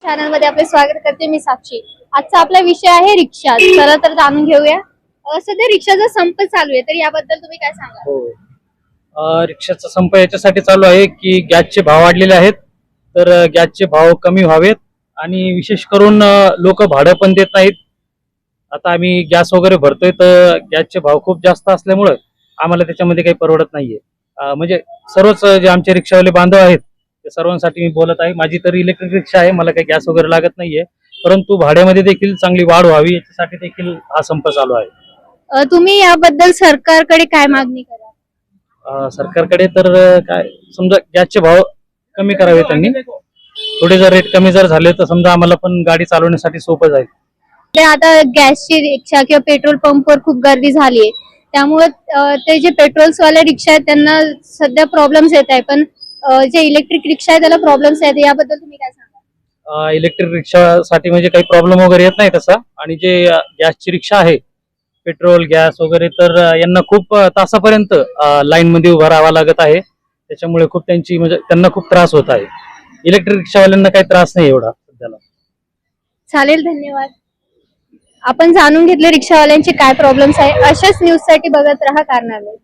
Channel मध्ये आपले स्वागत करते मी साक्षी। आजचा आपला विषय आहे रिक्षा। चला तर जाणून घेऊया। सध्या रिक्षाचा संप चालू आहे, तर याबद्दल तुम्ही काय सांगाल? हो, रिक्षाचा संप याच्यासाठी चालू आहे की गॅसचे भाव वाढलेले आहेत, तर गॅसचे भाव कमी व्हावेत आणि विशेष करून लोक भाडं पण देत नाहीत। आता आम्ही गॅस वगैरे भरतोय तर गॅसचे भाव खूप जास्त असल्यामुळे आम्हाला त्याच्यामध्ये काही परवडत नाहीये। म्हणजे सर्वच जे आमचे रिक्षावाले बांधव आहेत ते सर्वांसाठी मी बोलत आहे। माझी तर इलेक्ट्रिक रिक्षा आहे, मला काही गॅस वगैरे लागत नाहीये, परंतु भाड्यामध्ये देखील चांगली वाढ व्हावी याच्यासाठी देखील हा संप चालू आहे। तुम्ही याबद्दल सरकारकडे काय मागणी कराल? सरकारकडे तर काय समजा गॅसचे भाव कमी करावे, त्यांनी थोडे जर रेट कमी जर झाले तर समजा आम्हाला पण गाडी चालवण्यासाठी सोपं जाईल। ते आता गॅसची रिक्षा किंवा पेट्रोल पंपवर खूप गर्दी झाली आहे, त्यामुळे ते जे पेट्रोल्सवाले रिक्षा आहेत त्यांना सध्या प्रॉब्लेम्स येत आहे, पण जे इलेक्ट्रिक रिक्षा आहे त्याला प्रॉब्लेम्स आहेत। याबद्दल तुम्ही काय सांगाल? इलेक्ट्रिक रिक्षासाठी म्हणजे काही प्रॉब्लेम वगैरे येत नाही तसा, आणि जे गॅसची रिक्षा आहे पेट्रोल गॅस वगैरे तर यांना खूप तासापर्यंत लाईन मध्ये उभं राहावं लागत आहे, त्याच्यामुळे खूप त्यांची म्हणजे त्यांना खूप त्रास होत आहे। इलेक्ट्रिक रिक्षावाल्यांना काही त्रास नाही एवढा सध्याला। चालेल, धन्यवाद। आपण जाणून घेतले रिक्षावाल्यांचे काय प्रॉब्लेम्स आहे। अशाच न्यूज साठी बघत रहा कारनामे।